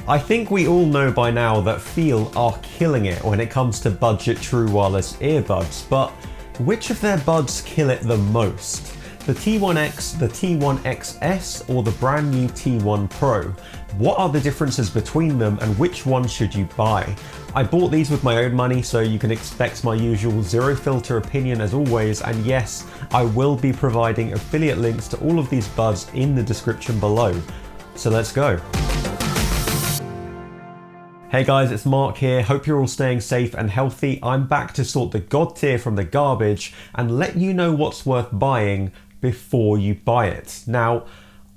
I think we all know by now that FIIL are killing it when it comes to budget true wireless earbuds, but which of their buds kill it the most? The T1X, the T1XS, or the brand new T1 Pro? What are the differences between them and which one should you buy? I bought these with my own money, so you can expect my usual zero filter opinion as always, and yes, I will be providing affiliate links to all of these buds in the description below. So let's go. Hey guys, it's Mark here. Hope you're all staying safe and healthy. I'm back to sort the God tier from the garbage and let you know what's worth buying before you buy it. Now,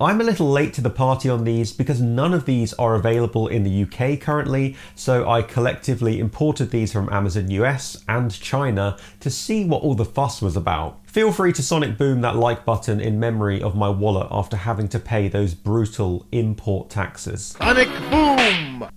I'm a little late to the party on these because none of these are available in the UK currently, so I collectively imported these from Amazon US and China to see what all the fuss was about. Feel free to sonic boom that like button in memory of my wallet after having to pay those brutal import taxes. Sonic boom!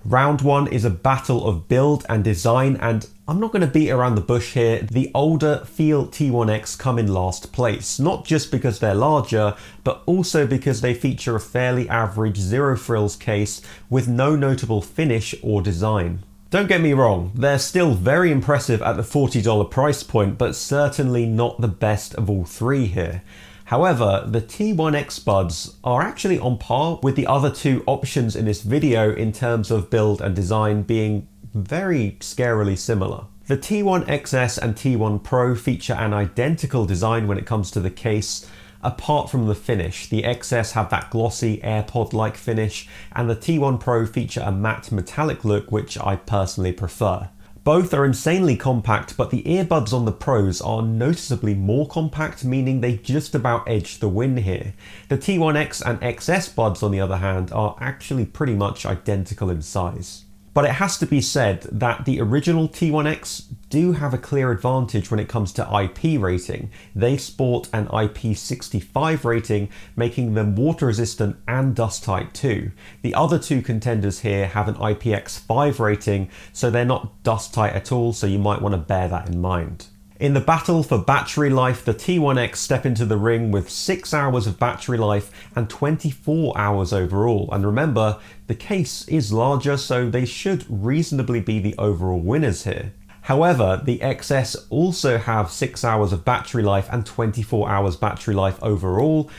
Round one is a battle of build and design, and I'm not going to beat around the bush here. The older FIIL T1X come in last place, not just because they're larger, but also because they feature a fairly average zero frills case with no notable finish or design. Don't get me wrong, they're still very impressive at the $40 price point, but certainly not the best of all three here. However, the T1X buds are actually on par with the other two options in this video in terms of build and design being very scarily similar. The T1XS and T1 Pro feature an identical design when it comes to the case, apart from the finish. The XS have that glossy AirPod-like finish, and the T1 Pro feature a matte metallic look, which I personally prefer. Both are insanely compact, but the earbuds on the Pros are noticeably more compact, meaning they just about edge the win here. The T1X and XS buds, on the other hand, are actually pretty much identical in size. But it has to be said that the original T1X do have a clear advantage when it comes to IP rating. They sport an IP65 rating, making them water resistant and dust tight too. The other two contenders here have an IPX5 rating, so they're not dust tight at all, so you might want to bear that in mind. In the battle for battery life, the T1X step into the ring with 6 hours of battery life and 24 hours overall. And remember, the case is larger, so they should reasonably be the overall winners here. However, the XS also have 6 hours of battery life and 24 hours battery life overall,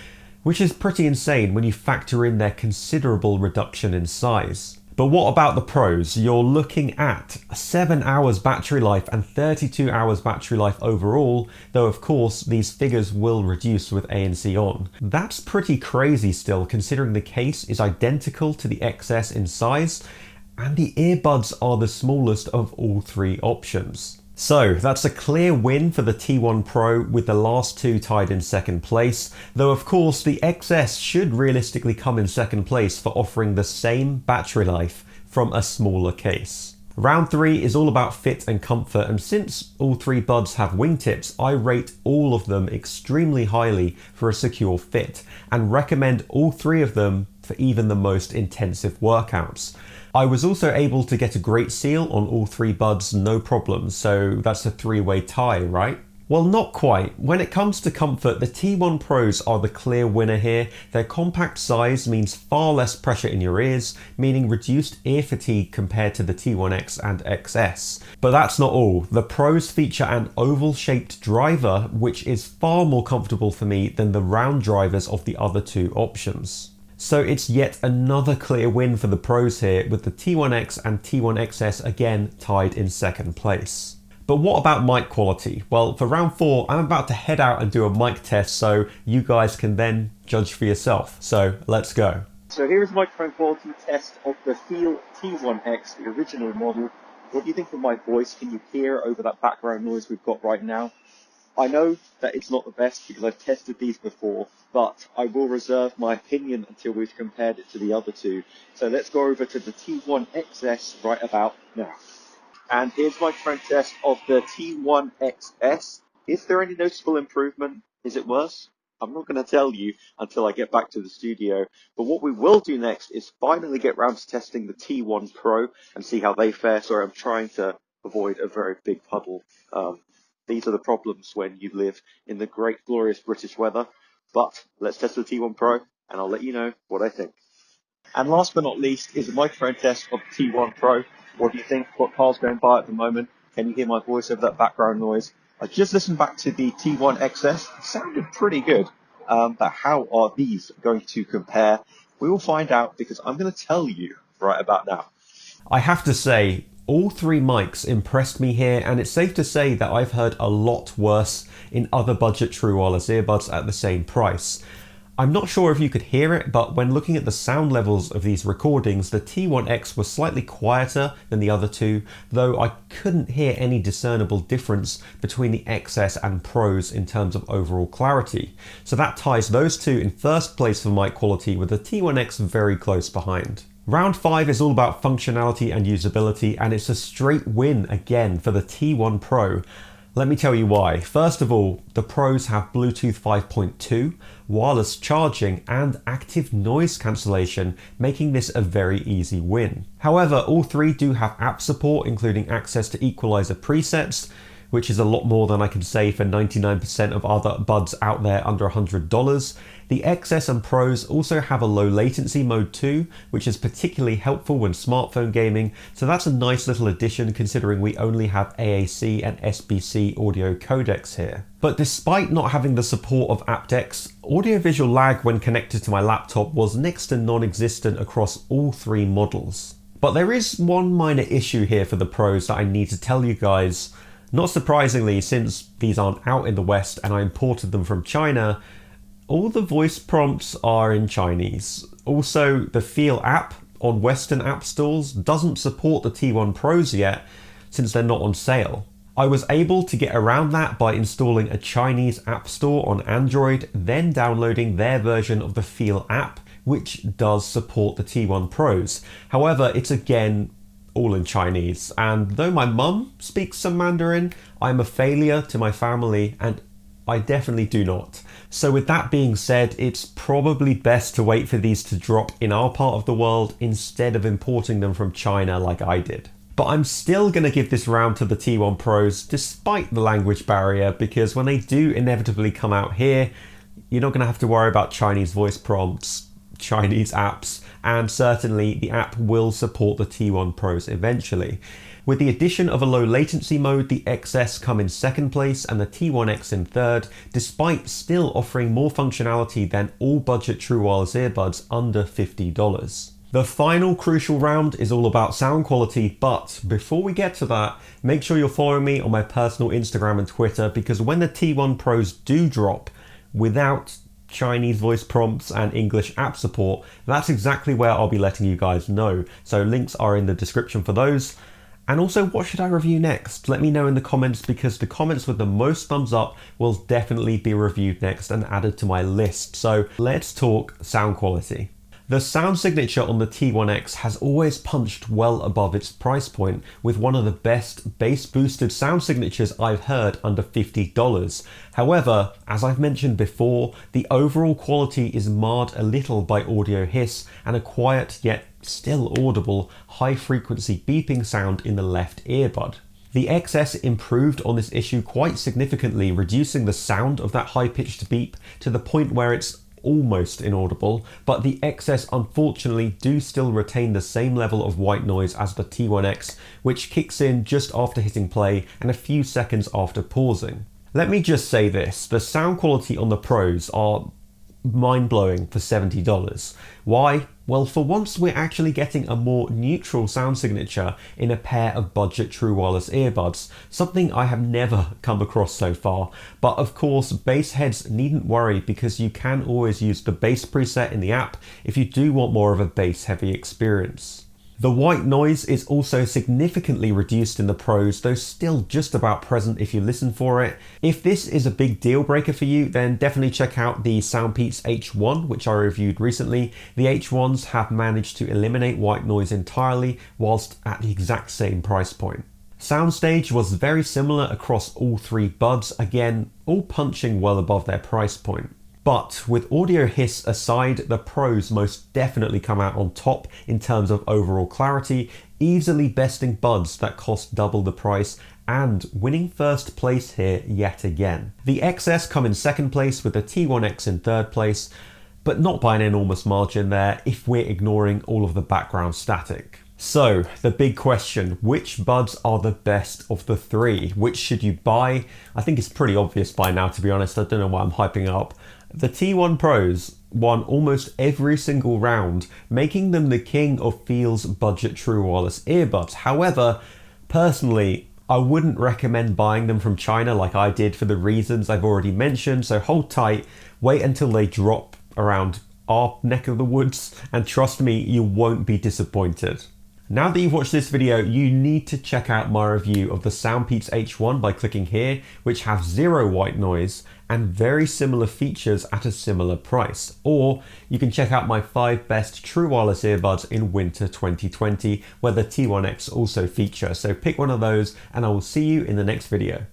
which is pretty insane when you factor in their considerable reduction in size. But what about the Pros? You're looking at 7 hours battery life and 32 hours battery life overall, though of course these figures will reduce with ANC on. That's pretty crazy still, considering the case is identical to the XS in size, and the earbuds are the smallest of all three options. So that's a clear win for the T1 Pro, with the last two tied in second place, though of course the XS should realistically come in second place for offering the same battery life from a smaller case. Round 3 is all about fit and comfort, and since all three buds have wingtips, I rate all of them extremely highly for a secure fit and recommend all three of them for even the most intensive workouts. I was also able to get a great seal on all three buds, no problem, so that's a three-way tie, right? Well, not quite. When it comes to comfort, the T1 Pros are the clear winner here. Their compact size means far less pressure in your ears, meaning reduced ear fatigue compared to the T1X and XS. But that's not all. The Pros feature an oval-shaped driver, which is far more comfortable for me than the round drivers of the other two options. So it's yet another clear win for the Pros here, with the T1X and T1XS again tied in second place. But what about mic quality? Well, for round 4, I'm about to head out and do a mic test, so you guys can then judge for yourself. So let's go. So here is the microphone quality test of the FIIL T1X, the original model. What do you think of my voice? Can you hear over that background noise we've got right now? I know that it's not the best because I've tested these before, but I will reserve my opinion until we've compared it to the other two. So let's go over to the T1XS right about now. And here's my microphone test of the T1XS. Is there any noticeable improvement? Is it worse? I'm not going to tell you until I get back to the studio. But what we will do next is finally get round to testing the T1 Pro and see how they fare. Sorry, I'm trying to avoid a very big puddle. These are the problems when you live in the great, glorious British weather. But let's test the T1 Pro, and I'll let you know what I think. And last but not least is a microphone test of the T1 Pro. What do you think? What car's going by at the moment? Can you hear my voice over that background noise? I just listened back to the T1XS. It sounded pretty good. But how are these going to compare? We will find out because I'm going to tell you right about now. I have to say, all three mics impressed me here, and it's safe to say that I've heard a lot worse in other budget true wireless earbuds at the same price. I'm not sure if you could hear it, but when looking at the sound levels of these recordings, the T1X was slightly quieter than the other two, though I couldn't hear any discernible difference between the XS and Pros in terms of overall clarity. So that ties those two in first place for mic quality, with the T1X very close behind. Round 5 is all about functionality and usability, and it's a straight win again for the T1 Pro. Let me tell you why. First of all, the Pros have Bluetooth 5.2, wireless charging, and active noise cancellation, making this a very easy win. However, all three do have app support, including access to equalizer presets, which is a lot more than I can say for 99% of other buds out there under $100. The XS and Pros also have a low latency mode too, which is particularly helpful when smartphone gaming, so that's a nice little addition considering we only have AAC and SBC audio codecs here. But despite not having the support of aptX, audiovisual lag when connected to my laptop was next to non-existent across all three models. But there is one minor issue here for the Pros that I need to tell you guys. Not surprisingly, since these aren't out in the West and I imported them from China, all the voice prompts are in Chinese. Also, the FIIL app on Western app stores doesn't support the T1 Pros yet, since they're not on sale. I was able to get around that by installing a Chinese app store on Android, then downloading their version of the FIIL app, which does support the T1 Pros. However, it's again all in Chinese, and though my mum speaks some Mandarin, I'm a failure to my family and I definitely do not. So with that being said, it's probably best to wait for these to drop in our part of the world instead of importing them from China like I did. But I'm still going to give this round to the T1 Pros despite the language barrier, because when they do inevitably come out here, you're not going to have to worry about Chinese voice prompts, Chinese apps, and certainly the app will support the T1 Pros eventually. With the addition of a low latency mode, the XS come in second place and the T1X in third, despite still offering more functionality than all budget true wireless earbuds under $50. The final crucial round is all about sound quality, but before we get to that, make sure you're following me on my personal Instagram and Twitter, because when the T1 Pros do drop without Chinese voice prompts and English app support, that's exactly where I'll be letting you guys know. So links are in the description for those. And also, what should I review next? Let me know in the comments, because the comments with the most thumbs up will definitely be reviewed next and added to my list. So let's talk sound quality. The sound signature on the T1X has always punched well above its price point, with one of the best bass boosted sound signatures I've heard under $50. However, as I've mentioned before, the overall quality is marred a little by audio hiss and a quiet yet still audible high frequency beeping sound in the left earbud. The XS improved on this issue quite significantly, reducing the sound of that high pitched beep to the point where it's almost inaudible, but the XS unfortunately do still retain the same level of white noise as the T1X, which kicks in just after hitting play and a few seconds after pausing. Let me just say this, the sound quality on the Pros are mind-blowing for $70. Why? Well, for once we're actually getting a more neutral sound signature in a pair of budget true wireless earbuds, something I have never come across so far. But of course, bass heads needn't worry, because you can always use the bass preset in the app if you do want more of a bass heavy experience. The white noise is also significantly reduced in the Pros, though still just about present if you listen for it. If this is a big deal breaker for you, then definitely check out the Soundpeats H1, which I reviewed recently. The H1s have managed to eliminate white noise entirely, whilst at the exact same price point. Soundstage was very similar across all three buds, again, all punching well above their price point. But with audio hiss aside, the Pros most definitely come out on top in terms of overall clarity, easily besting buds that cost double the price and winning first place here yet again. The XS come in second place with the T1X in third place. but not by an enormous margin there if we're ignoring all of the background static. So the big question, which buds are the best of the three? Which should you buy? I think it's pretty obvious by now, to be honest. I don't know why I'm hyping up. The T1 Pros won almost every single round, making them the king of FIIL's budget true wireless earbuds. However, personally, I wouldn't recommend buying them from China like I did for the reasons I've already mentioned, so hold tight, wait until they drop around our neck of the woods, and trust me, you won't be disappointed. Now that you've watched this video, you need to check out my review of the Soundpeats H1 by clicking here, which have zero white noise and very similar features at a similar price. Or you can check out my 5 best true wireless earbuds in winter 2020, where the T1X also feature. So pick one of those and I will see you in the next video.